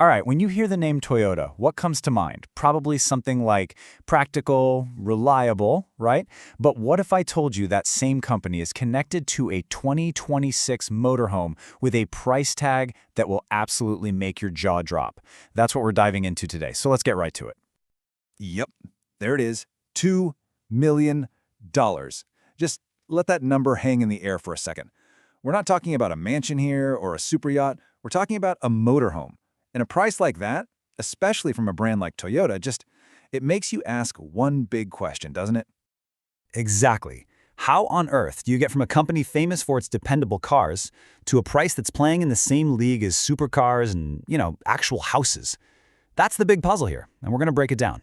All right, when you hear the name Toyota, what comes to mind? Probably something like practical, reliable, right? But what if I told you that same company is connected to a 2026 motorhome with a price tag that will absolutely make your jaw drop? That's what we're diving into today, so let's get right to it. Yep, there it is. $2 million. Just let that number hang in the air for a second. We're not talking about a mansion here or a super yacht. We're talking about a motorhome. And a price like that, especially from a brand like Toyota, it makes you ask one big question, doesn't it? Exactly. How on earth do you get from a company famous for its dependable cars to a price that's playing in the same league as supercars and, actual houses? That's the big puzzle here, and we're going to break it down.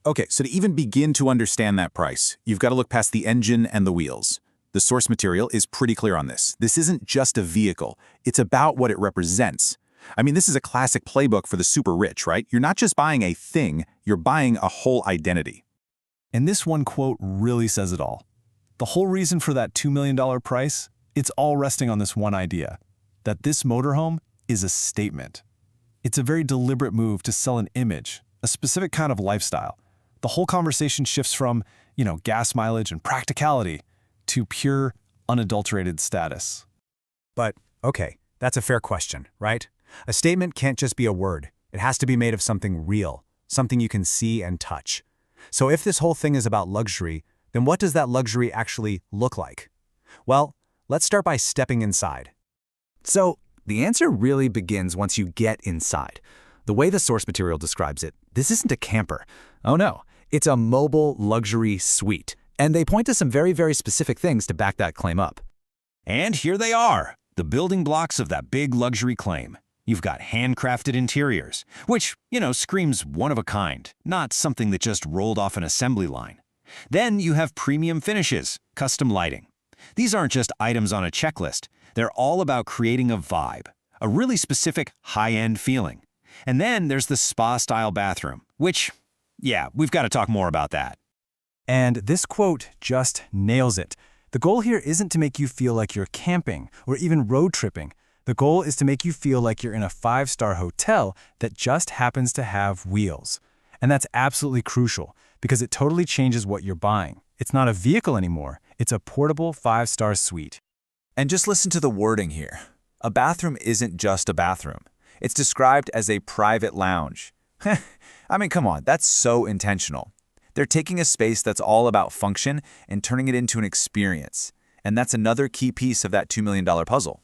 Okay, so to even begin to understand that price, you've got to look past the engine and the wheels. The source material is pretty clear on this. This isn't just a vehicle. It's about what it represents. I mean, this is a classic playbook for the super rich, right? You're not just buying a thing, you're buying a whole identity. And this one quote really says it all. The whole reason for that $2 million price, it's all resting on this one idea, that this motorhome is a statement. It's a very deliberate move to sell an image, a specific kind of lifestyle. The whole conversation shifts from, gas mileage and practicality to pure, unadulterated status. But, okay, that's a fair question, right? A statement can't just be a word. It has to be made of something real, something you can see and touch. So if this whole thing is about luxury, then what does that luxury actually look like? Well, let's start by stepping inside. So the answer really begins once you get inside. The way the source material describes it, this isn't a camper. Oh no, it's a mobile luxury suite. And they point to some very, very specific things to back that claim up. And here they are, the building blocks of that big luxury claim. You've got handcrafted interiors, which, screams one of a kind, not something that just rolled off an assembly line. Then you have premium finishes, custom lighting. These aren't just items on a checklist. They're all about creating a vibe, a really specific high-end feeling. And then there's the spa-style bathroom, which, we've got to talk more about that. And this quote just nails it. The goal here isn't to make you feel like you're camping or even road tripping. The goal is to make you feel like you're in a 5-star hotel that just happens to have wheels. And that's absolutely crucial because it totally changes what you're buying. It's not a vehicle anymore. It's a portable 5-star suite. And just listen to the wording here. A bathroom isn't just a bathroom. It's described as a private lounge. I mean, come on, that's so intentional. They're taking a space that's all about function and turning it into an experience. And that's another key piece of that $2 million puzzle.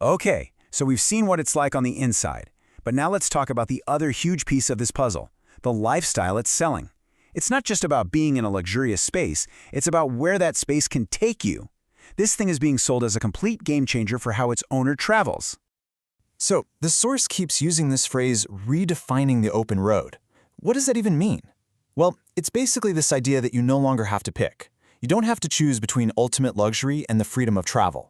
Okay, so we've seen what it's like on the inside. But now let's talk about the other huge piece of this puzzle, the lifestyle it's selling. It's not just about being in a luxurious space, it's about where that space can take you. This thing is being sold as a complete game changer for how its owner travels. So, the source keeps using this phrase, redefining the open road. What does that even mean? Well, it's basically this idea that you no longer have to pick. You don't have to choose between ultimate luxury and the freedom of travel.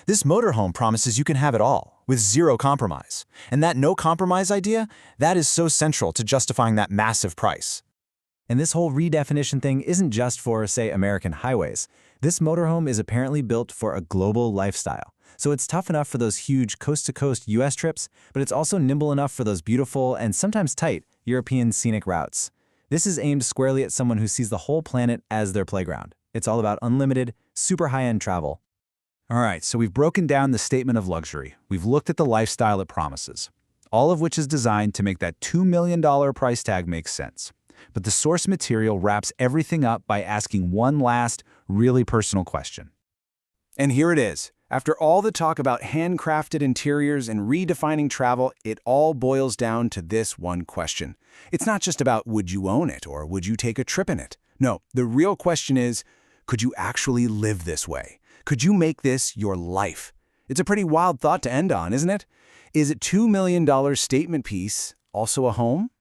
This motorhome promises you can have it all, with zero compromise. And that no compromise idea, that is so central to justifying that massive price. And this whole redefinition thing isn't just for, say, American highways. This motorhome is apparently built for a global lifestyle. So it's tough enough for those huge coast-to-coast US trips, but it's also nimble enough for those beautiful and sometimes tight European scenic routes. This is aimed squarely at someone who sees the whole planet as their playground. It's all about unlimited, super high-end travel. All right, so we've broken down the statement of luxury. We've looked at the lifestyle it promises, all of which is designed to make that $2 million price tag make sense. But the source material wraps everything up by asking one last, really personal question. And here it is. After all the talk about handcrafted interiors and redefining travel, it all boils down to this one question. It's not just about would you own it or would you take a trip in it. No, the real question is, could you actually live this way? Could you make this your life? It's a pretty wild thought to end on, isn't it? Is a $2 million statement piece also a home?